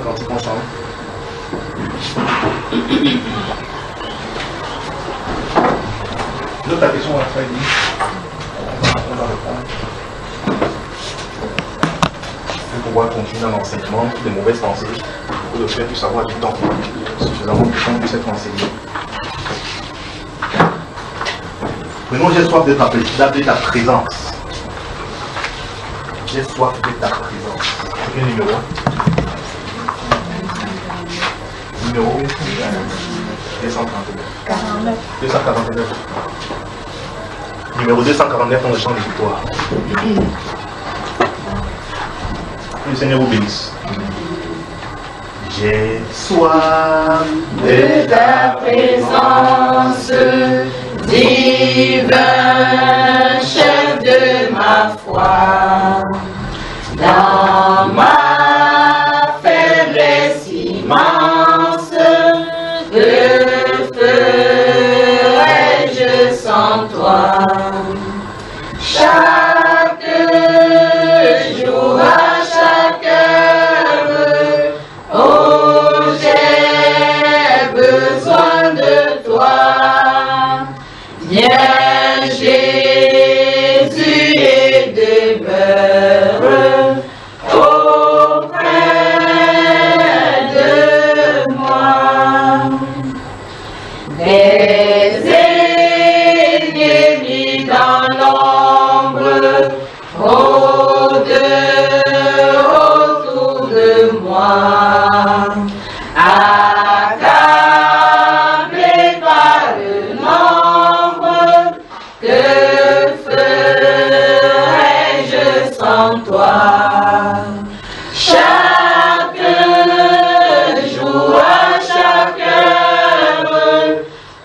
cantique ensemble. L'autre question à faire, on va répondre. Pour pouvoir continuer dans l'enseignement, toutes les mauvaises pensées, pour le faire puisse avoir du temps, suffisamment de temps puisse être enseigné. Prenons, j'ai soif de ta présence. J'ai soif de ta présence. C'est quel numéro? Numéro 249. 249. Numéro 249 dans le champ des victoires. Le Seigneur vous bénisse. J'ai soif de ta présence, divin chef de ma foi. Dans ma faiblesse immense, que ferais-je sans toi? Chaque jour, à chaque heure, oh, j'ai besoin de toi. Viens, Jésus, et demeure auprès de moi. Des ennemis dans l'ombre rôdent autour de moi, accablés par le nombre. Que ferais-je sans toi? Chaque jour, à chaque heure,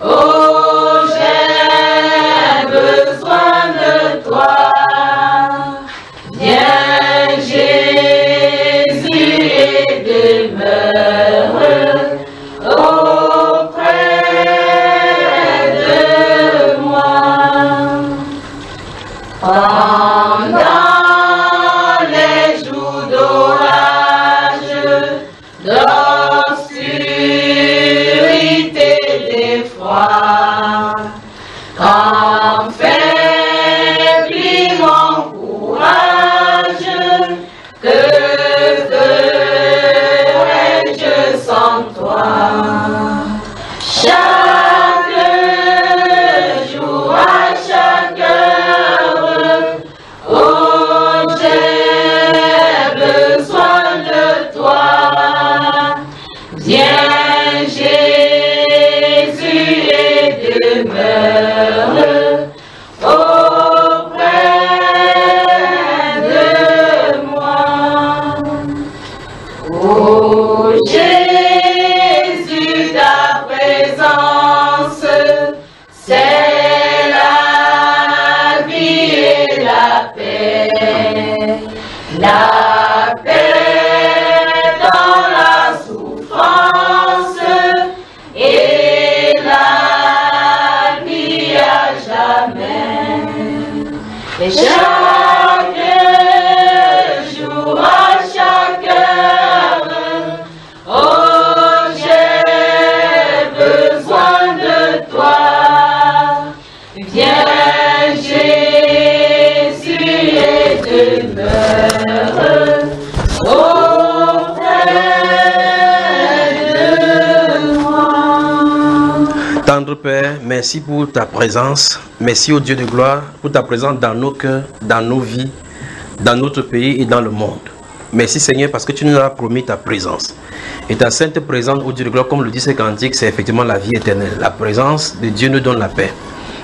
oh, j'ai besoin de toi. Viens, Jésus, et demeure auprès de moi. Pendant les jours d'orage, d'obscurité, d'effroi, quand faiblit mon courage, que ferais-je sans toi? Chaque jour, à chaque heure, oh, j'ai besoin de toi. Viens, Jésus, et demeure auprès de moi. Oh, Jésus, ta présence, c'est la vie et la paix. La paix dans la souffrance et la vie à jamais. Et chaque jour, à chaque heure, oh, j'ai besoin de toi. Viens, Jésus, et demeure auprès de moi. Tendre Père, merci pour ta présence. Merci au Dieu de gloire pour ta présence dans nos cœurs, dans nos vies, dans notre pays et dans le monde. Merci Seigneur parce que tu nous as promis ta présence. Et ta sainte présence, au Dieu de gloire, comme le dit ce cantique, c'est effectivement la vie éternelle. La présence de Dieu nous donne la paix.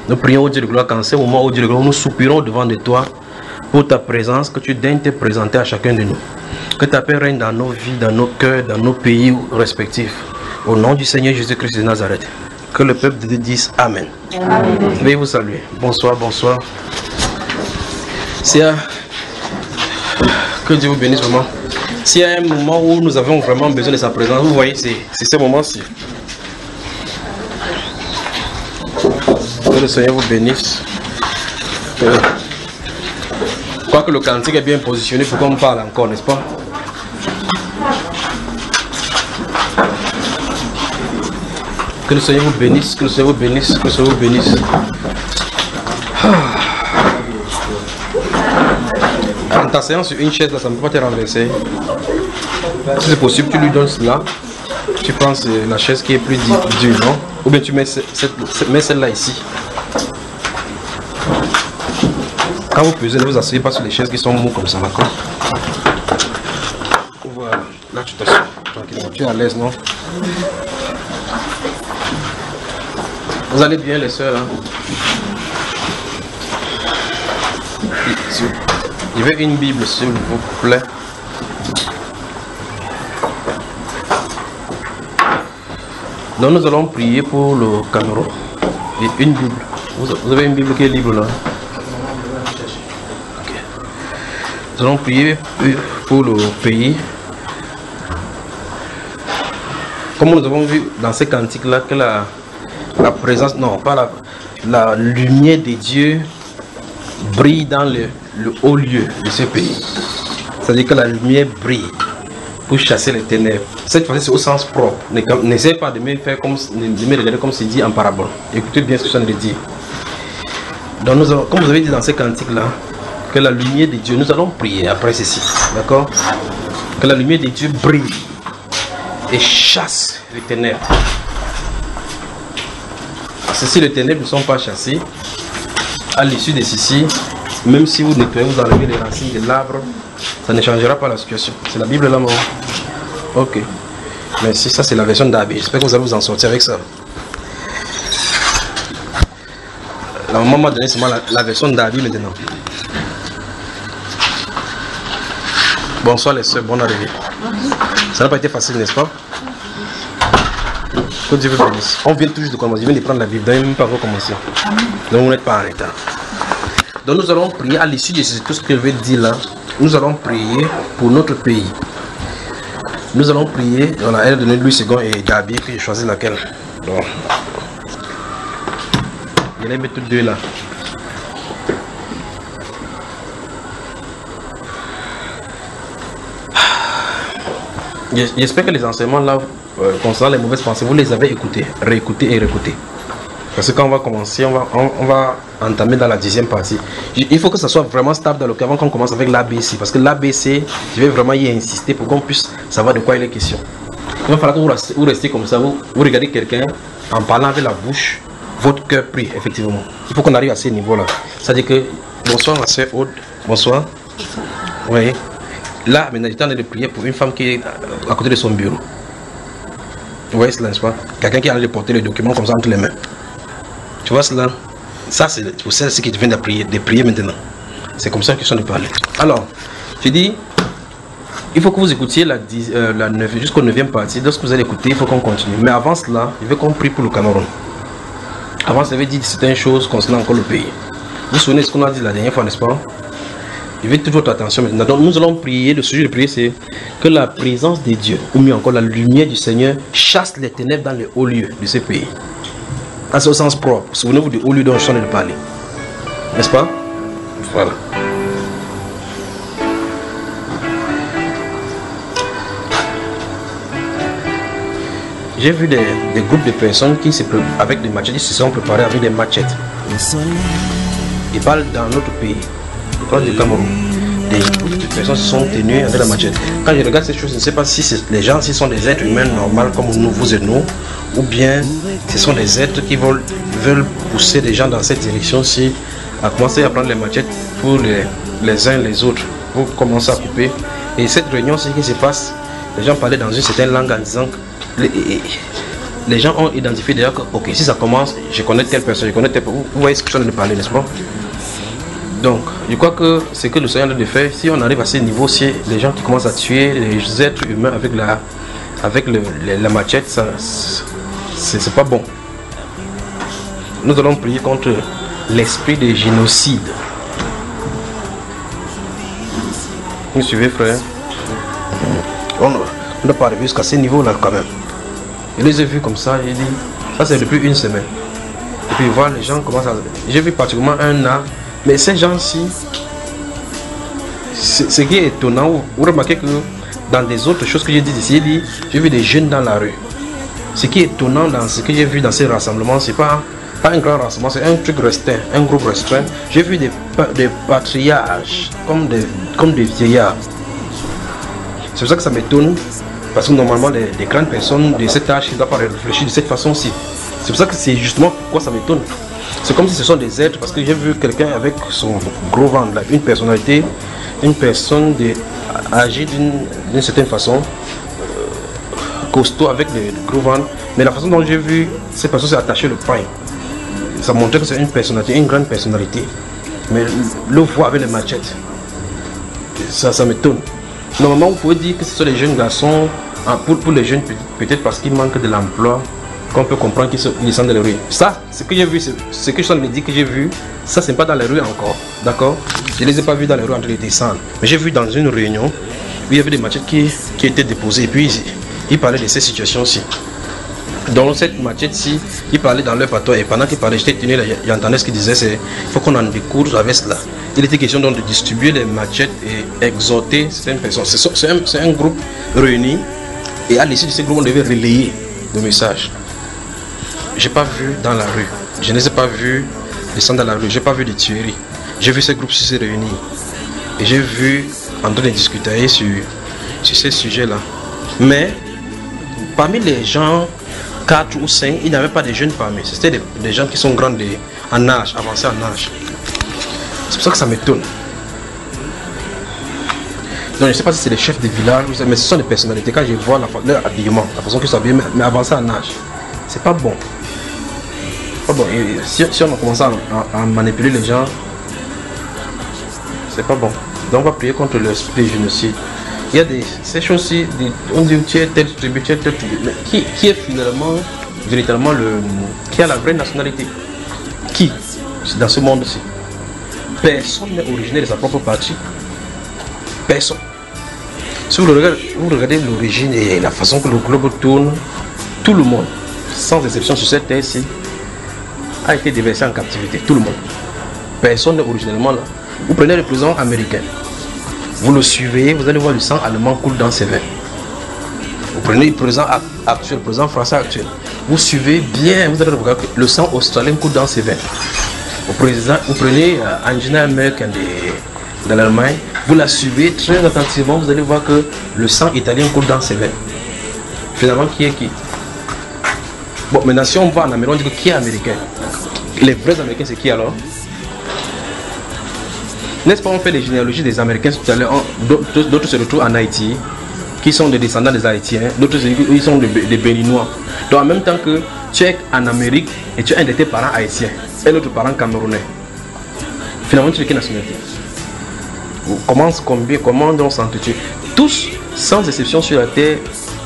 Nous prions au Dieu de gloire qu'en ce moment, au Dieu de gloire, nous soupirons devant de toi pour ta présence, que tu daignes te présenter à chacun de nous. Que ta paix règne dans nos vies, dans nos cœurs, dans nos pays respectifs. Au nom du Seigneur Jésus-Christ de Nazareth. Que le peuple de Dieu dise Amen. Amen. Veuillez vous saluer. Bonsoir, bonsoir. Que Dieu vous bénisse vraiment. S'il y a un moment où nous avons vraiment besoin de sa présence, vous voyez, c'est ce moment-ci. Que le Seigneur vous bénisse. Je crois que le cantique est bien positionné pour qu'on parle encore, n'est-ce pas? Que le Seigneur vous bénisse, que le Seigneur vous bénisse, que le Seigneur vous bénisse. En t'asseyant sur une chaise, là, ça ne peut pas te renverser. Si c'est possible, tu lui donnes cela. Tu prends la chaise qui est plus dure, non? Ou bien tu mets celle-là ici. Quand vous pesez, ne vous asseyez pas sur les chaises qui sont mous comme ça, d'accord? Voilà, là tu t'assieds tranquillement. Tu es à l'aise, non? Vous allez bien, les sœurs, hein? Il veut une Bible, s'il vous plaît. Donc nous allons prier pour le Cameroun. Et une Bible. Vous avez une Bible qui est libre là? Okay. Nous allons prier pour le pays. Comme nous avons vu dans ces cantiques là que la présence, non pas la lumière de Dieu brille dans le haut lieu de ce pays. C'est-à-dire que la lumière brille pour chasser les ténèbres. Cette fois-ci, c'est au sens propre. N'essayez pas de me faire comme, de me regarder comme c'est dit en parabole. Écoutez bien ce que je viens de dire. Donc, nous allons, comme vous avez dit dans ces cantiques-là, que la lumière de Dieu, nous allons prier après ceci. D'accord? Que la lumière de Dieu brille et chasse les ténèbres. Si les ténèbres ne sont pas chassées, à l'issue de ceci, même si vous nettoyez, vous enlevez les racines de l'arbre, ça ne changera pas la situation. C'est la Bible là, non? Ok. Merci, ça c'est la version d'Abbé. J'espère que vous allez vous en sortir avec ça. La maman m'a donné seulement la version d'Abbé maintenant. Bonsoir les soeurs, bonne arrivée. Ça n'a pas été facile, n'est-ce pas? Que Dieu vous bénisse. On vient tout juste de commencer, je viens de prendre la Bible, donc même pas encore commencé. Donc vous n'êtes pas en état. Donc nous allons prier à l'issue de tout ce que je vais dire là. Nous allons prier pour notre pays. Nous allons prier. On a elle donné Louis II et Gabi, puis j'ai choisi laquelle. Donc, je les mets toutes deux là. J'espère que les enseignements là concernant les mauvaises pensées, vous les avez écoutés, réécoutés et réécoutés. Parce que quand on va commencer, on va entamer dans la 10e partie. Il faut que ça soit vraiment stable dans le cœur avant qu'on commence avec l'ABC. Parce que l'ABC, je vais vraiment y insister pour qu'on puisse savoir de quoi il est question. Il va falloir que vous restez comme ça, vous regardez quelqu'un en parlant avec la bouche, votre cœur prie, effectivement. Il faut qu'on arrive à ce niveau-là. C'est-à-dire que, bonsoir ma soeur Aude, bonsoir. Oui. Là, maintenant, j'étais en train de prier pour une femme qui est à côté de son bureau. Vous voyez cela, n'est-ce pas? Quelqu'un qui a de porter les documents comme ça entre les mains. Tu vois cela? Ça, c'est pour celle qui vient de prier maintenant. C'est comme ça qu'ils sont de parler. Alors, je dis, il faut que vous écoutiez jusqu'au 9e partie. Lorsque vous allez écouter, il faut qu'on continue. Mais avant cela, il veut qu'on prie pour le Cameroun. Avant, ça veut dire certaines choses concernant encore le pays. Vous vous souvenez de ce qu'on a dit la dernière fois, n'est-ce pas? Je veux toute votre attention maintenant. Donc, nous allons prier. Le sujet de prier, c'est que la présence de Dieu, ou mieux encore la lumière du Seigneur, chasse les ténèbres dans les hauts lieux de ce pays. C'est au sens propre. Souvenez-vous du haut lieu dont je suis en train de parler. N'est-ce pas? Voilà. J'ai vu des groupes de personnes qui avec des machettes, ils se sont préparés avec des machettes. Ils parlent dans notre pays. Ils parlent du Cameroun. Des groupes de personnes se sont tenues avec la machette. Quand je regarde ces choses, je ne sais pas si les gens sont des êtres humains normaux comme nous, vous et nous, ou bien ce sont des êtres qui veulent pousser les gens dans cette direction-ci à commencer à prendre les machettes pour les uns les autres, pour commencer à couper. Et cette réunion, ce qui se passe, les gens parlaient dans une certaine langue en disant que les gens ont identifié déjà que, ok, si ça commence, je connais telle personne, je connais telle personne. Vous voyez ce que je viens de parler, n'est-ce pas? Donc, je crois que c'est que le Seigneur a de faire. Si on arrive à ce niveau, si les gens qui commencent à tuer les êtres humains avec la machette, ça, c'est pas bon. Nous allons prier contre l'esprit de génocide. Vous me suivez, frère? On ne doit pas arriver jusqu'à ce niveau-là quand même. Je les ai vus comme ça, j'ai dit, ça c'est depuis une semaine. Et puis voir les gens commencent à... J'ai vu particulièrement un an. Mais ces gens-ci, ce qui est étonnant, vous remarquez que dans des autres choses que j'ai dit ici, j'ai vu des jeunes dans la rue. Ce qui est étonnant dans ce que j'ai vu dans ces rassemblements, c'est pas un grand rassemblement, c'est un truc restreint, un groupe restreint. J'ai vu des patriarches comme des vieillards. C'est pour ça que ça m'étonne, parce que normalement les grandes personnes de cet âge, ils ne doivent pas réfléchir de cette façon-ci. C'est pour ça que c'est justement pourquoi ça m'étonne. C'est comme si ce sont des êtres, parce que j'ai vu quelqu'un avec son gros ventre, une personnalité, une personne âgée d'une certaine façon, costaud avec le gros ventre, mais la façon dont j'ai vu cette personne s'est attachée le pain. Ça montrait que c'est une personnalité, une grande personnalité. Mais le voit avec les machettes. Ça m'étonne. Normalement, vous pouvez dire que ce sont les jeunes garçons, pour les jeunes, peut-être parce qu'ils manquent de l'emploi, qu'on peut comprendre qu'ils descendent dans les rues. Ça, ce que j'ai vu, ce que je suis en train de dire que j'ai vu, ça, c'est pas dans les rues encore. D'accord? Je ne les ai pas vus dans les rues en train de descendre. Mais j'ai vu dans une réunion, où il y avait des machettes qui étaient déposées. Et puis, ils parlaient de ces situations-ci. Dans cette machette-ci, ils parlaient dans leur patois. Et pendant qu'ils parlaient, j'étais tenu là, j'entendais ce qu'ils disaient, c'est il faut qu'on en découvre avec cela. Il était question donc de distribuer les machettes et exhorter certaines personnes. C'est un groupe réuni. Et à l'issue de ce groupe, on devait relayer le message. Je n'ai pas vu dans la rue. Je ne les ai pas vus descendre dans la rue. Je n'ai pas vu de tueries. J'ai vu ce groupe se réunir. Et j'ai vu en train de discuter sur ces sujets-là. Mais parmi les gens 4 ou 5, il n'y avait pas de jeunes parmi. C'était des gens qui sont grands en âge, avancés en âge. C'est pour ça que ça m'étonne. Donc je ne sais pas si c'est les chefs de village, mais ce sont des personnalités. Quand je vois leur habillement, la façon qu'ils sont habillés, mais avancés en âge, c'est pas bon. Pas bon. Et si on a commencé à manipuler les gens, c'est pas bon. Donc on va prier contre l'esprit génocide. Il y a ces choses-ci, on dit tu es tel tribu, tu es tel tribu. Mais qui est finalement, véritablement, qui a la vraie nationalité? Qui dans ce monde-ci? Personne n'est originaire de sa propre patrie. Personne. Si vous regardez l'origine et la façon que le globe tourne, tout le monde, sans exception sur cette terre-ci, a été déversé en captivité. Tout le monde. Personne n'est originellement là. Vous prenez le président américain. Vous le suivez, vous allez voir le sang allemand coule dans ses veines. Vous prenez le président actuel, le président français actuel. Vous suivez bien, vous allez voir que le sang australien coule dans ses veines. Vous prenez Angela Merkel de l'Allemagne, vous la suivez très attentivement, vous allez voir que le sang italien coule dans ses veines. Finalement, qui est qui? Bon, maintenant si on va en Amérique, on dit que qui est américain? Les vrais américains, c'est qui alors? N'est-ce pas, on fait les généalogies des Américains tout à l'heure, d'autres se retrouvent en Haïti, qui sont des descendants des Haïtiens, d'autres ils sont des Béninois. Donc en même temps que tu es en Amérique et tu as un de tes parents haïtiens et l'autre parent camerounais. Finalement, tu es quelle nationalité? Comment on s'entretient? Tous, sans exception sur la terre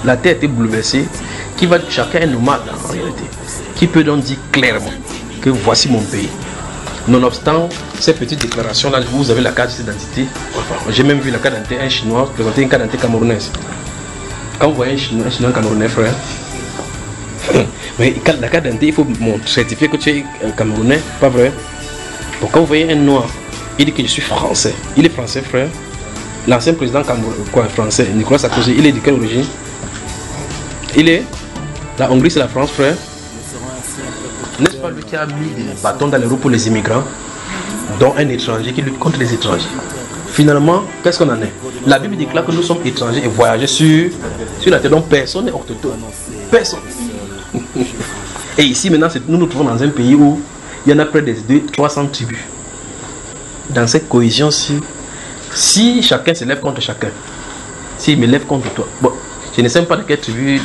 a été bouleversée, qui va chacun est nomade en réalité, qui peut donc dire clairement que voici mon pays. Nonobstant ces petites déclarations-là, vous avez la carte d'identité. J'ai même vu la carte d'identité, un chinois présenter une carte d'identité camerounaise. Quand vous voyez un chinois camerounais, frère, mais la carte d'identité, il faut certifier que tu es un camerounais, pas vrai? Donc quand vous voyez un noir, il dit que je suis français. Il est français, frère. L'ancien président français, Nicolas Sarkozy, il est de quelle origine? Il est. La Hongrie, c'est la France, frère. N'est-ce pas lui qui a mis des bâtons dans les roues pour les immigrants, dont un étranger qui lutte contre les étrangers? Finalement, qu'est-ce qu'on en est? La Bible déclare que nous sommes étrangers et voyageurs sur la terre, donc personne n'est autochtone. Personne. Et ici, maintenant, nous nous trouvons dans un pays où il y en a près de 300 tribus. Dans cette cohésion-ci, si chacun se lève contre chacun, s'il me lève contre toi, bon, je ne sais pas de quelle tribu,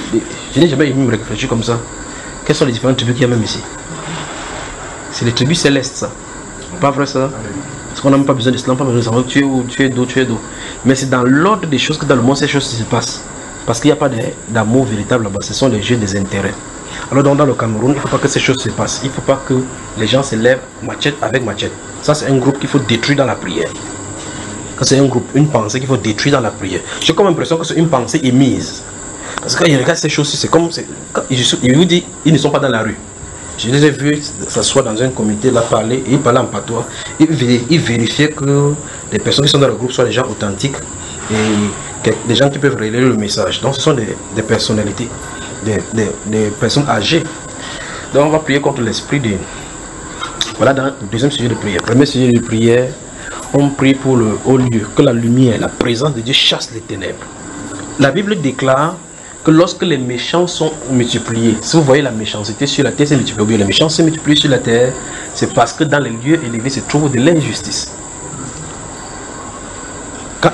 je n'ai jamais me réfléchir comme ça. Quelles sont les différentes tribus qu'il y a même ici? C'est les tribus célestes, ça. Pas vrai ça? Parce qu'on n'a même pas besoin d'islam, pas besoin de savoir tu es où, tu es d'où, tu es d'où. Mais c'est dans l'ordre des choses que dans le monde ces choses se passent. Parce qu'il n'y a pas d'amour véritable là-bas, ce sont les jeux des intérêts. Alors dans le Cameroun, il ne faut pas que ces choses se passent. Il ne faut pas que les gens se lèvent machette avec machette. Ça c'est un groupe qu'il faut détruire dans la prière. C'est un groupe, une pensée qu'il faut détruire dans la prière. J'ai comme l'impression que c'est une pensée émise. Parce que quand ils regardent ces choses-ci, c'est comme... Je vous dis, ils ne sont pas dans la rue. Je les ai vus s'asseoir dans un comité, là, parler, et ils parlaient en patois. Ils vérifiaient que les personnes qui sont dans le groupe soient des gens authentiques et des gens qui peuvent relayer le message. Donc ce sont des personnalités. des personnes âgées. Donc on va prier contre l'esprit de... Voilà dans le deuxième sujet de prière. Premier sujet de prière, on prie pour le haut lieu, que la lumière, la présence de Dieu chasse les ténèbres. La Bible déclare que lorsque les méchants sont multipliés, si vous voyez la méchanceté sur la terre, c'est multiplié, ou bien les méchants se multiplient sur la terre, c'est parce que dans les lieux élevés se trouve de l'injustice.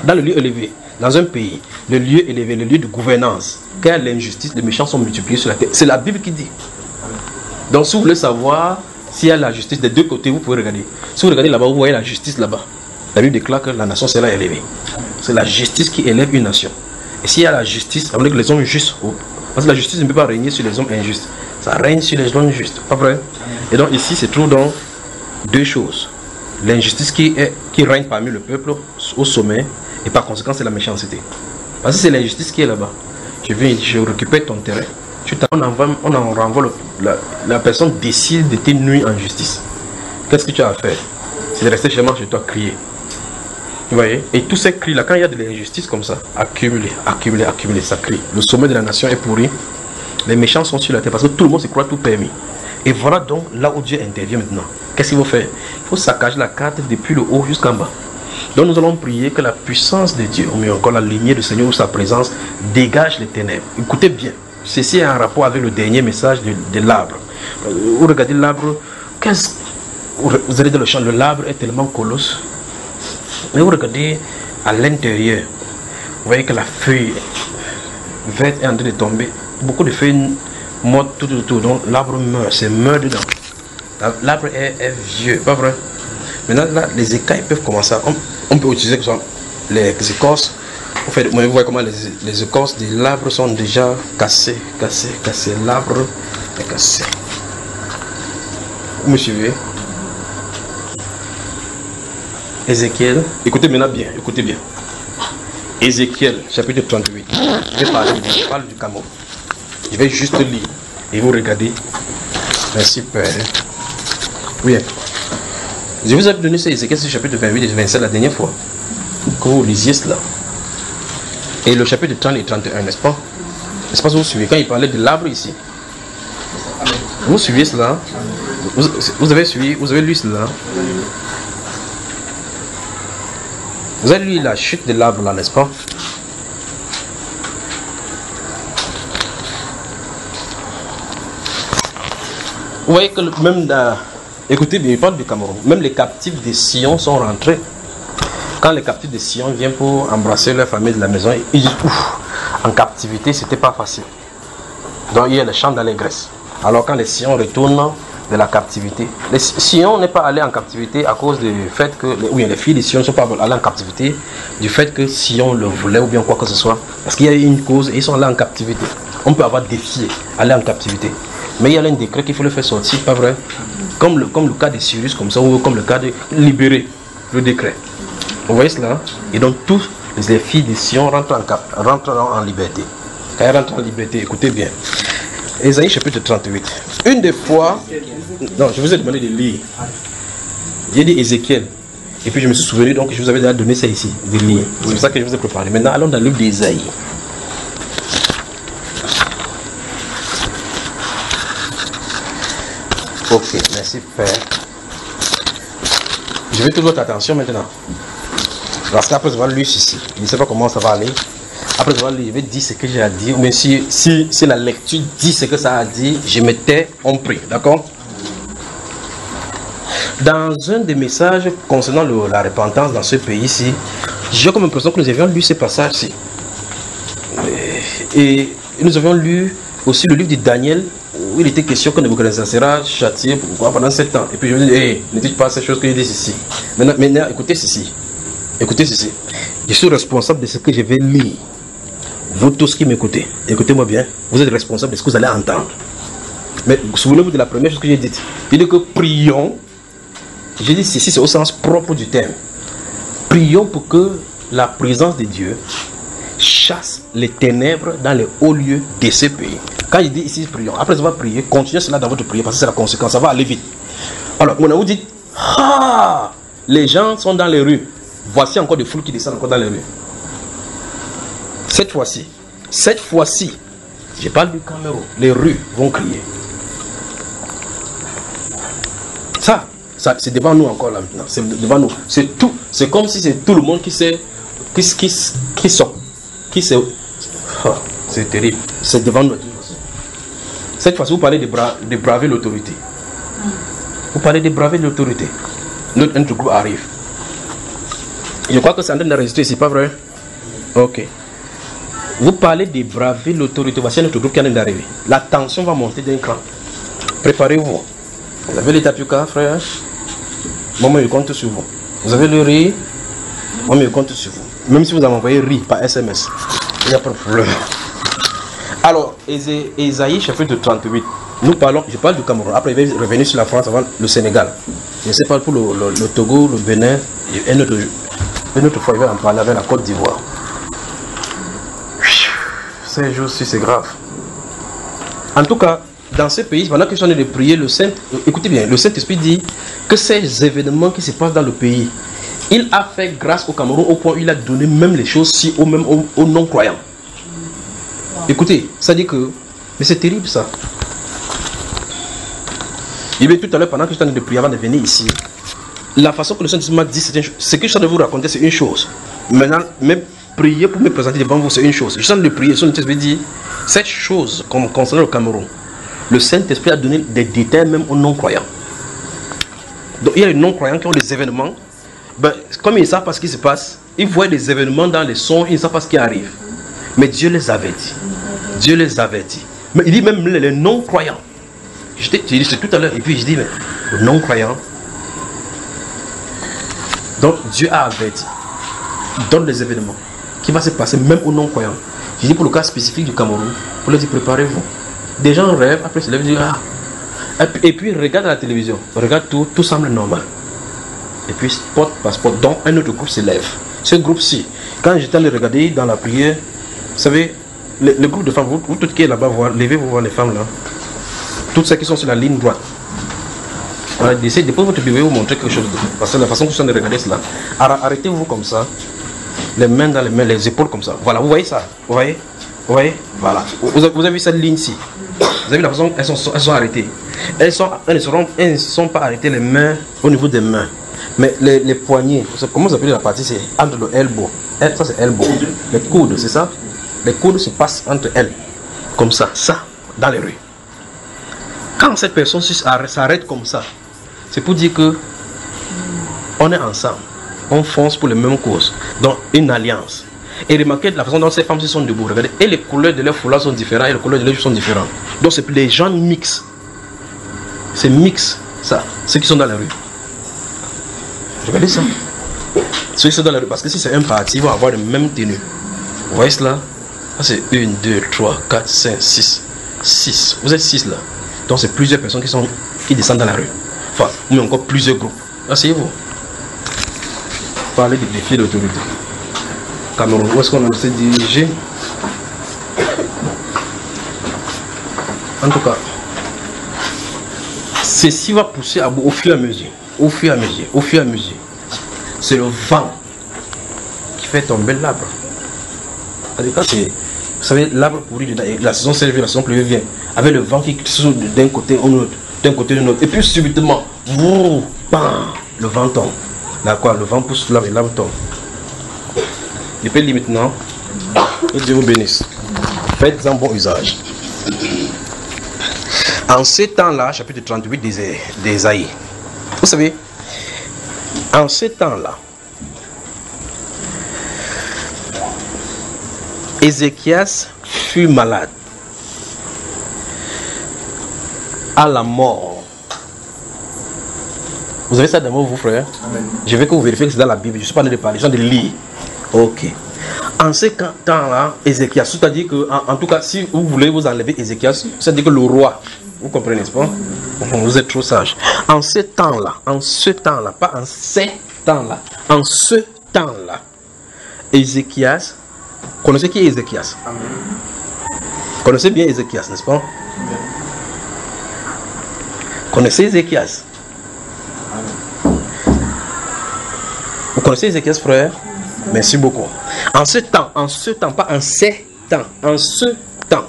Dans le lieu élevé, dans un pays, le lieu élevé, le lieu de gouvernance, quand il y a l'injustice, les méchants sont multipliés sur la terre. C'est la Bible qui dit. Donc si vous voulez savoir s'il y a la justice des deux côtés, vous pouvez regarder. Si vous regardez là-bas, vous voyez la justice là-bas. La Bible déclare que la nation sera élevée. C'est la justice qui élève une nation. Et s'il y a la justice, ça veut dire que les hommes justes, parce que la justice ne peut pas régner sur les hommes injustes. Ça règne sur les hommes justes. Pas vrai? Et donc ici, se trouve donc deux choses. L'injustice qui règne parmi le peuple au sommet, et par conséquent, c'est la méchanceté. Parce que c'est l'injustice qui est là-bas. Je récupère ton terrain. On en renvoie la personne décide de te nuire en justice. Qu'est-ce que tu as à faire? C'est de rester chez moi, chez toi, crier. Vous voyez? Et tous ces cris-là, quand il y a de l'injustice comme ça, accumuler, ça crie. Le sommet de la nation est pourri. Les méchants sont sur la terre parce que tout le monde se croit tout permis. Et voilà donc là où Dieu intervient maintenant. Qu'est-ce qu'il faut faire? Il faut saccager la carte depuis le haut jusqu'en bas. Donc nous allons prier que la puissance de Dieu, ou mieux encore la lumière du Seigneur ou sa présence, dégage les ténèbres. Écoutez bien. Ceci est en rapport avec le dernier message de l'arbre. Vous regardez l'arbre, vous allez dans le champ, l'arbre est tellement colosse. Mais vous regardez à l'intérieur, vous voyez que la feuille verte est en train de tomber. Beaucoup de feuilles mortes tout autour, donc l'arbre meurt, c'est meurt dedans. L'arbre est vieux, pas vrai? Maintenant, là, les écailles peuvent commencer. On peut utiliser les écorces. Vous voyez comment les écorces de l'arbre sont déjà cassées. L'arbre est cassé. Vous me suivez? Ézéchiel, écoutez maintenant bien, écoutez bien. Ézéchiel, chapitre 38. Je vais parler du Cameroun. Je vais juste lire et vous regardez. Merci Père. Oui. Je vous avais donné ce Ézéchiel, ce chapitre 28 et 27 la dernière fois. Que vous lisiez cela. Et le chapitre 30 et 31, n'est-ce pas? N'est-ce pas que vous suivez? Quand il parlait de l'arbre ici. Vous suivez cela? Vous avez suivi, vous avez lu cela? Vous avez lu la chute de l'arbre là, n'est-ce pas? Vous voyez que même écoutez bien, il parle du Cameroun. Même les captifs de Sion sont rentrés. Quand les captifs de Sion viennent pour embrasser leur famille de la maison, ils disent ouf, en captivité c'était pas facile. Donc il y a le chant d'allégresse. Alors quand les Sion retournent de la captivité, les Sion n'est pas allé en captivité à cause du fait que les filles de Sion ne sont pas allées en captivité du fait que Sion le voulait ou bien quoi que ce soit. Parce qu'il y a eu une cause et ils sont allés en captivité. On peut avoir défié, aller en captivité. Mais il y a un décret qu'il faut le faire sortir, pas vrai? Comme le cas de Cyrus, comme ça, ou comme le cas de libérer le décret. Vous voyez cela? Et donc tous les filles de Sion rentrent en liberté. Quand elles rentrent en liberté, écoutez bien. Ésaïe chapitre 38. Une des fois, non, je vous ai demandé de lire. J'ai dit Ézéchiel. Et puis je me suis souvenu, donc je vous avais déjà donné ça ici, de lire. C'est pour ça que je vous ai préparé. Maintenant, allons dans le livre d'Ésaïe. Ok, merci Père. Je vais toute votre attention maintenant. Parce qu'après avoir lu ceci, je ne sais pas comment ça va aller. Après avoir lu, je vais dire ce que j'ai à dire. Mais si la lecture dit ce que ça a dit, je me tais, on prie. D'accord? Dans un des messages concernant la repentance dans ce pays-ci, j'ai comme l'impression que nous avions lu ce passage-ci. Et nous avions lu aussi le livre de Daniel, où il était question que Nebuchadnezzar sera châtié pendant 7 ans. Et puis je me dis, hey, ne dites pas ces choses que je dis ici. Maintenant, écoutez ceci. Écoutez ceci. Je suis responsable de ce que je vais lire. Vous tous qui m'écoutez, écoutez-moi bien. Vous êtes responsable de ce que vous allez entendre. Mais souvenez-vous de la première chose que j'ai dite. Il dit que prions. J'ai dit ceci, c'est au sens propre du terme. Prions pour que la présence de Dieu chasse les ténèbres dans les hauts lieux de ce pays. Quand il dit ici prions, après avoir prié, continuez cela dans votre prière parce que c'est la conséquence, ça va aller vite. Alors, vous dites, ah, les gens sont dans les rues. Voici encore des foules qui descendent encore dans les rues. Cette fois-ci, Je parle du Cameroun. Les rues vont crier. Ça c'est devant nous encore là maintenant. C'est devant nous. C'est tout. C'est comme si c'est tout le monde qui sait, qui sort. Oh, c'est terrible. C'est devant nous. Cette fois-ci, vous parlez de braver l'autorité. Vous parlez de braver l'autorité. Notre groupe arrive. Je crois que c'est en train de résister, c'est pas vrai? Ok. Vous parlez de braver l'autorité. Voici notre groupe qui est en train d'arriver. La tension va monter d'un cran. Préparez-vous. Vous avez les tapukas, frère? Maman, je compte sur vous. Vous avez le riz? Maman, je compte sur vous. Même si vous avez envoyé riz par SMS, il n'y a pas de problème. Alors, Esaïe, chapitre 38. Je parle du Cameroun. Après, il va revenir sur la France avant le Sénégal. Je ne sais pas pour le Togo, le Bénin. Et une autre fois, il va en parler avec la Côte d'Ivoire. Ces jours-ci, c'est grave. En tout cas, dans ce pays, pendant que je suis en train de prier, écoutez bien, le Saint-Esprit dit que ces événements qui se passent dans le pays, il a fait grâce au Cameroun au point où il a donné même les choses si aux non-croyants. Écoutez, ça dit que... Mais c'est terrible ça. Il veut tout à l'heure, pendant que je suis en train de prier avant de venir ici, la façon que le Saint-Esprit m'a dit, ce que je suis en train de vous raconter, c'est une chose. Maintenant, même prier pour me présenter devant vous, c'est une chose. Je suis en train de prier, le Saint-Esprit dit, cette chose, comme concernant le Cameroun, le Saint-Esprit a donné des détails même aux non-croyants. Donc il y a les non-croyants qui ont des événements. Ben, comme ils ne savent pas ce qui se passe, ils voient des événements dans les sons, ils ne savent pas ce qui arrive. Mais Dieu les avait dit. Dieu les avait dit. Mais il dit même les non-croyants. J'ai dit c'est tout à l'heure. Et puis je dis, mais les non-croyants. Donc Dieu a averti. Il donne les événements qui va se passer même aux non-croyants. Je dis pour le cas spécifique du Cameroun, pour leur dire préparez-vous. Des gens rêvent, après se lèvent et disent ah. Et puis regarde la télévision, regarde tout semble normal. Et puis spot par spot, donc un autre groupe se lève. Ce groupe-ci, quand j'étais allé regarder dans la prière, vous savez, le groupe de femmes, vous toutes qui êtes là-bas, levez-vous voir les femmes là. Toutes celles qui sont sur la ligne droite. Voilà, essayez de votre bébé vous montrer quelque chose. Parce que la façon que je suis en train de regarder cela, arrêtez-vous comme ça, les mains dans les mains, les épaules comme ça. Voilà, vous voyez ça? Vous voyez? Vous voyez? Voilà. Vous avez vu cette ligne-ci? Vous avez vu la façon elles sont arrêtées. Elles ne sont pas arrêtées les mains au niveau des mains. Mais les poignets, comment vous appelez la partie? C'est entre le elbow. Ça c'est elbow. Les coudes, c'est ça? Les coudes se passent entre elles. Comme ça, dans les rues. Quand cette personne s'arrête comme ça, c'est pour dire que on est ensemble. On fonce pour les mêmes causes. Donc une alliance. Et remarquez la façon dont ces femmes se sont debout. Regardez, et les couleurs de leurs foulards sont différentes et les couleurs de leurs joues sont différentes. Donc les gens mixent. C'est mix, ça. Ceux qui sont dans la rue. Regardez ça. Ceux qui sont dans la rue, parce que si c'est un parti, ils vont avoir les mêmes tenues. Vous voyez cela? Ça c'est 1, 2, 3, 4, 5, 6. 6. Vous êtes 6 là. Donc c'est plusieurs personnes qui descendent dans la rue. Enfin, ou encore plusieurs groupes. Asseyez-vous. Parlez des défis d'autorité. Cameroun, où est-ce qu'on a s'est dirigé? En tout cas, ceci va pousser à bout au fur et à mesure. Au fur et à mesure. Au fur et à mesure. C'est le vent qui fait tomber l'arbre. Vous savez, l'arbre pourri, la saison s'élève, la saison pluvieuse vient. Avec le vent qui saute d'un côté à l'autre, d'un côté à l'autre. Et puis subitement, le vent tombe. Là quoi, le vent pousse l'arbre et l'arbre tombe. Je peux lire maintenant. Que Dieu vous bénisse. Faites-en bon usage. En ce temps-là, chapitre 38 d'Ésaïe. Vous savez, en ce temps-là, Ézéchias fut malade à la mort. Vous avez ça devant vous, frère? Amen. Je veux que vous vérifiez que c'est dans la Bible. Je ne suis pas en train de parler, je suis en train de lire. Ok. En ce temps-là, Ézéchias, c'est-à-dire que, en tout cas, si vous voulez vous enlever Ézéchias, c'est-à-dire que le roi, vous comprenez, n'est-ce pas? Vous êtes trop sage. En ce temps-là, pas en ces temps-là, en ce temps-là, Ézéchias, connaissez qui est Ézéchias? Amen. Connaissez bien Ézéchias, n'est-ce pas? Amen. Connaissez Ézéchias? Amen. Vous connaissez Ézéchias, frère? Merci beaucoup. En ce temps, pas en ces temps, en ce temps,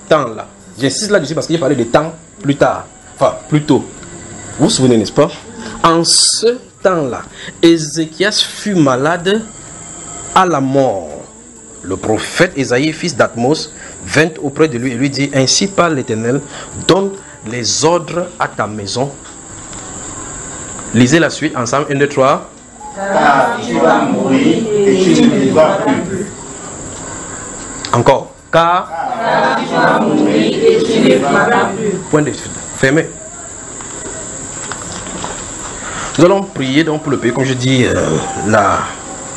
temps-là, j'insiste là-dessus parce qu'il fallait des temps plus tard, enfin plus tôt. Vous vous souvenez, n'est-ce pas? En ce temps-là, Ézéchias fut malade à la mort. Le prophète Ésaïe, fils d'Atmos, vint auprès de lui et lui dit: ainsi parle l'Éternel, donne les ordres à ta maison. Lisez la suite ensemble, 1, 2, 3. Car tu vas mourir et tu ne vivras plus. Encore. Car tu vas mourir et tu ne vivras plus. Point de fermé. Nous allons prier donc pour le pays, comme je dis,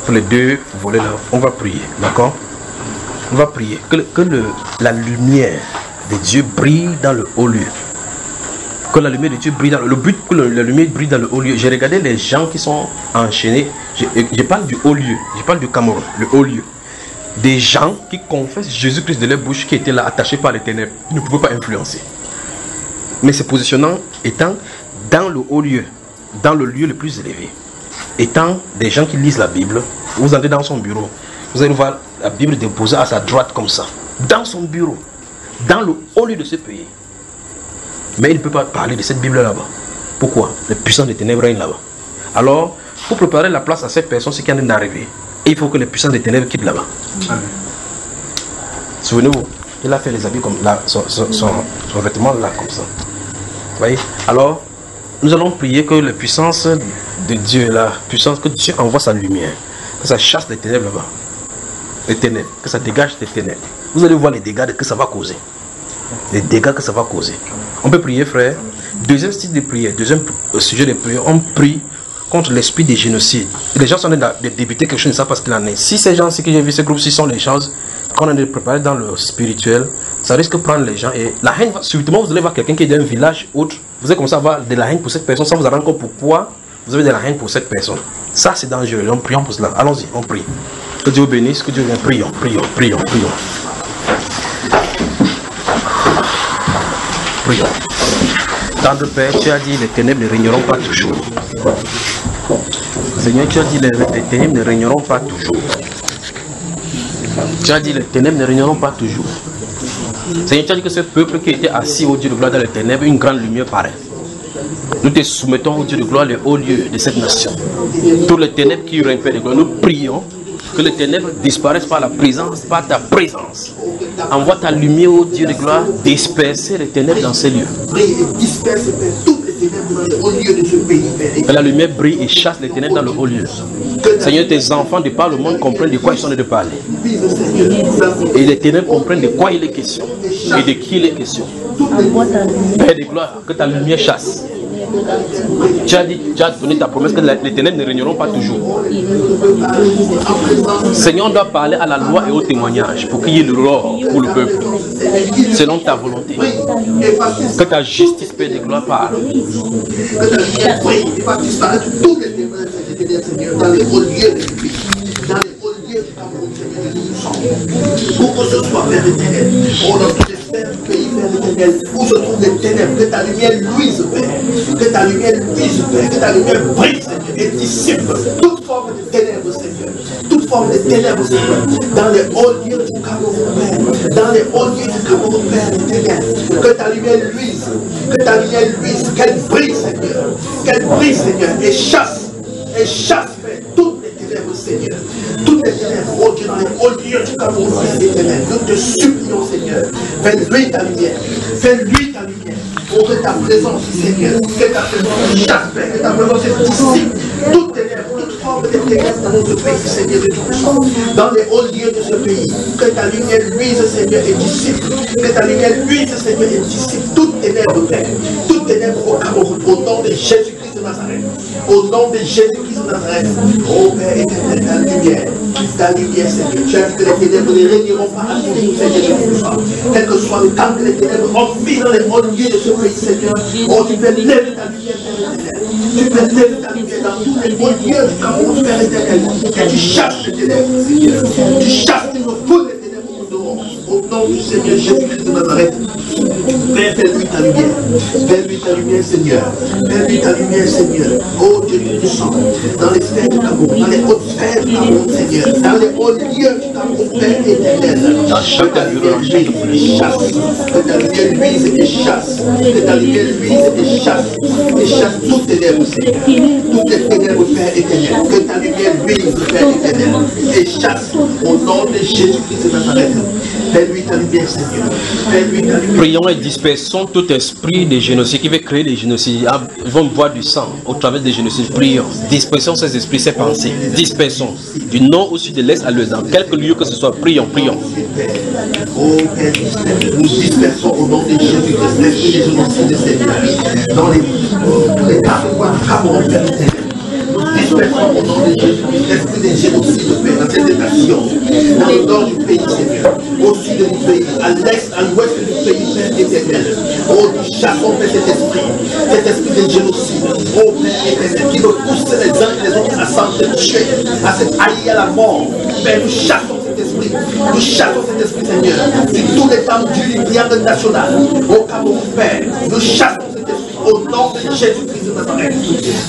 pour les deux volets là, on va prier, d'accord? On va prier que la lumière de Dieu brille dans le haut lieu. Que la lumière de Dieu brille dans le but que la lumière brille dans le haut lieu. J'ai regardé les gens qui sont enchaînés. Je parle du haut lieu, je parle du Cameroun, le haut lieu. Des gens qui confessent Jésus-Christ de leur bouche, qui étaient là attachés par les ténèbres. Ils ne pouvaient pas influencer. Mais se positionnant, étant dans le haut lieu, dans le lieu le plus élevé, étant des gens qui lisent la Bible, vous entrez dans son bureau, vous allez voir la Bible déposée à sa droite comme ça, dans son bureau, dans le haut lieu de ce pays. Mais il ne peut pas parler de cette Bible là-bas. Pourquoi? Les puissants des ténèbres règnent là-bas. Alors, pour préparer la place à cette personne, ce qui est en train d'arriver, il faut que les puissants des ténèbres quittent là-bas. Souvenez-vous, il a fait les habits comme là, son vêtement là, comme ça. Vous voyez? Alors, nous allons prier que la puissance de Dieu, la puissance, que Dieu envoie sa lumière, que ça chasse les ténèbres là-bas. Les ténèbres, que ça dégage les ténèbres. Vous allez voir les dégâts que ça va causer. Les dégâts que ça va causer. On peut prier, frère. Deuxième style de prière, deuxième sujet de prière, on prie contre l'esprit des génocides. Les gens sont en train de débuter quelque chose, ils ne savent pas ce qu'il en est. Si ces gens-ci que j'ai vu, ces groupes-ci sont les choses qu'on a de préparer dans le spirituel, ça risque de prendre les gens. Et la haine, subitement, vous allez voir quelqu'un qui est d'un village autre, vous allez commencer à avoir de la haine pour cette personne, sans vous rendre compte pourquoi vous avez de la haine pour cette personne. Ça, c'est dangereux. Donc, prions pour cela. Allons-y, on prie. Que Dieu bénisse, que Dieu vienne. Prions, prions, prions, prions. Prions. Tendre Père, tu as dit les ténèbres ne régneront pas toujours. Seigneur, tu as dit les ténèbres ne régneront pas toujours. Tu as dit les ténèbres ne régneront pas toujours. Seigneur, tu as dit que ce peuple qui était assis au Dieu de gloire dans les ténèbres, une grande lumière paraît. Nous te soumettons au Dieu de gloire les hauts lieux de cette nation. Tous les ténèbres qui règnent, Père de gloire, nous prions que les ténèbres disparaissent par la présence, par ta présence. Envoie ta lumière au Dieu de gloire, disperser les ténèbres dans ces lieux. Que la lumière brille et chasse les ténèbres dans le haut lieu. Seigneur, tes enfants de par le monde comprennent de quoi ils sont de parler. Et les ténèbres comprennent de quoi il est question et de qui il est question. Père de gloire, que ta lumière chasse. Tu as dit, tu as donné ta promesse que les ténèbres ne régneront pas toujours. Seigneur, on doit parler à la loi et au témoignage pour qu'il y ait le roi pour le peuple, selon ta volonté. Que ta justice, Père de gloire, parle. Dans les hauts lieux du pays, dans les hauts lieux du Cameroun, pour que ce soit vers l'éternel, dans toutes les sphères du pays vers l'éternel, où se trouvent les ténèbres, que ta lumière luise, Père, que ta lumière luise, Père, que ta lumière brille, Seigneur, et dissipe toute forme de ténèbres, Seigneur, toute forme de ténèbres, Seigneur, dans les hauts lieux du Cameroun, Père, dans les hauts lieux du Cameroun, Père, l'éternel, que ta lumière luise, qu'elle brille, Seigneur, et chasse, Père, toutes les ténèbres, Seigneur. Toutes les ténèbres, oh Dieu, dans les hauts lieux du Cameroun, Père éternel. Nous te supplions, Seigneur. Fais-lui ta lumière. Fais-lui ta lumière. Oh, que ta présence, Seigneur. Que ta présence chasse, Père. Que ta présence dissipe toutes ténèbres, toute forme de ténèbres dans notre pays, Seigneur de Dieu. Dans les hauts lieux de ce pays. Que ta lumière luise, Seigneur, et dissipe. Que ta lumière luise, Seigneur, et dissipe toutes ténèbres, Père. Toutes ténèbres au Cameroun. Au nom de Jésus-Christ de Nazareth. Au nom de Jésus-Christ de Nazareth. Oh Père éternel, ta lumière, Seigneur. Tu as dit que les ténèbres ne régneront pas à toujours, Seigneur. Quel que soit le temps que les ténèbres envient dans les hauts lieux de ce pays, Seigneur. Oh, tu peux lever ta lumière, Père éternel. Tu peux lever ta lumière dans tous les hauts lieux du Cameroun, Père éternel. Et tu chasses les ténèbres, Seigneur. Tu chasses, tu nous fous les ténèbres au dehors. Au nom du Seigneur Jésus-Christ de Nazareth. Père lumière, fais-lui ta lumière. Fais-lui ta lumière, Seigneur. Fais-lui ta lumière, Seigneur. Oh Dieu puissant, dans les sphères du Cameroun, dans les hautes sphères du Cameroun, Seigneur, dans les hauts lieux du Cameroun, Père éternel. Que ta lumière luise, chasse. Que ta lumière luise et chasse. Que ta lumière luise et chasse. Et chasse toutes tes ténèbres, Seigneur. Toutes les ténèbres, Père éternel. Que ta lumière luise, Père éternel. Et chasse au nom de Jésus-Christ de Nazareth. Fais-lui ta lumière, Seigneur. Fais-lui ta lumière. Prions et dispersons tout esprit de génocide qui veut créer des génocides. Ils vont boire du sang au travers des génocides. Prions. Dispersons ces esprits, ces pensées. Dispersons. Du nord au sud, de l'est à l'ouest. Dans quelque lieu que ce soit. Prions, prions. Oh Père, nous dispersons au nom de Jésus-Christ l'esprit des génocides, Seigneur. Dans les territoires du Cameroun, Père éternel. Dispersons au nom de Jésus l'esprit des génocides, Père, dans cette nation, dans le nord du pays, Seigneur, au sud du pays, à l'est, à l'ouest du pays, Père éternel. Oh, nous chassons cet esprit de génocide, oh Père éternel, qui veut pousser les uns et les autres à s'entretuer, à se haïr à la mort. Père, nous chassons cet esprit, Seigneur, sur tout l'étendue du triangle national, au Cameroun, Père, nous chassons cet esprit. Au nom de Jésus-Christ de Nazareth,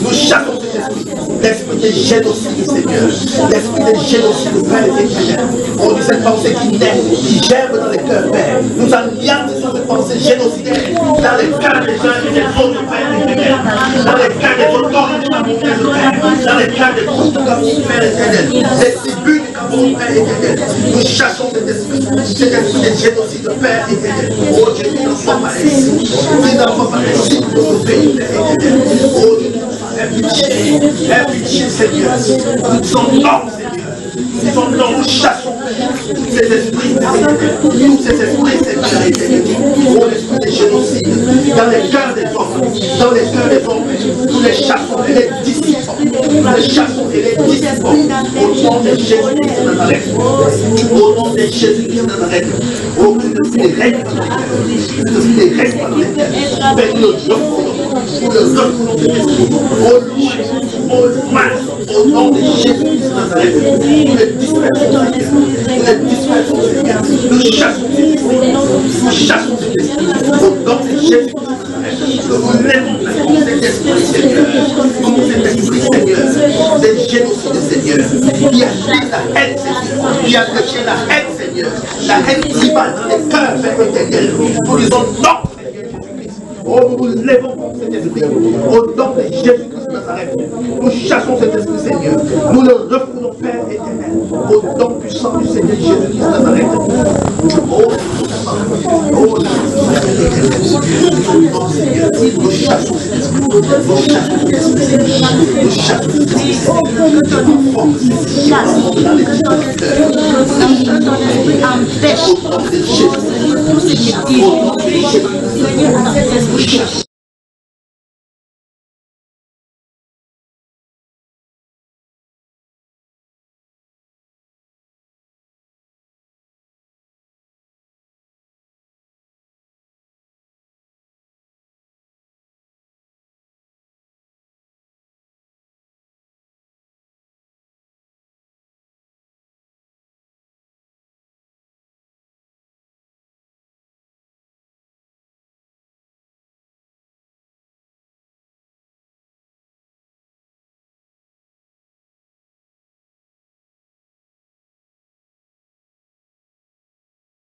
nous chassons cet esprit, l'esprit de génocide, Seigneur, l'esprit de génocide, Père éternel. Oh, de cette pensée qui naît, qui germe dans les cœurs, Père. Nous anéantissons cette pensée génocidaire dans les cœurs des uns et des autres, Père éternel. Dans les cœurs des autorités camerounaises, Père. Dans les cœurs des groupes du Cameroun, Père éternel. Des tribus du Cameroun, Père éternel. Nous chassons cet esprit de génocide, Père éternel. Oh Dieu, qu'il n'en soit pas ainsi. Qu'il n'en soit pas ainsi. Notre pays, Père éternel. Oh Dieu, aie pitié, Seigneur. Nous sommes non, Seigneur. Nous sommes non, nous chassons tous ces esprits, tous ces esprits, Seigneur éternel. Oh, l'esprit de génocide, dans les cœurs des hommes, nous les chassons et les dissipons. Nous les chassons et les dissipons. Au nom de Jésus-Christ de Nazareth. Au nom de Jésus-Christ de Nazareth. Oh, que l'esprit règne dans les cœurs. Que l'esprit règne dans les cœurs. Mais nous le refoulons de l'esprit. Au loin, au nom de Jésus-Christ de Nazareth. Nous les dispersons, Seigneur. Nous chassons cet esprit. Nous chassons cet esprit. Au nom de Jésus-Christ de Nazareth. Nous lèvons cet esprit, Seigneur. Comme cet esprit, Seigneur. Cet génocide, Seigneur. Qui a fait la haine, Seigneur. Qui a caché la haine, Seigneur. La haine tribale dans les cœurs, Père éternel. Nous disons non, Seigneur Jésus-Christ. Oh, nous nous lèvons contre cet esprit. Au nom de Jésus-Christ de Nazareth. Nous chassons cet esprit, Seigneur. Nous le refoulons, Père éternel. Au nom puissant du Seigneur Jésus-Christ de Nazareth. Oh, Seigneur, nous chassons cet esprit. Nous chassons cet esprit, Seigneur. Nous chassons cet esprit, Seigneur. Au nom de Jésus.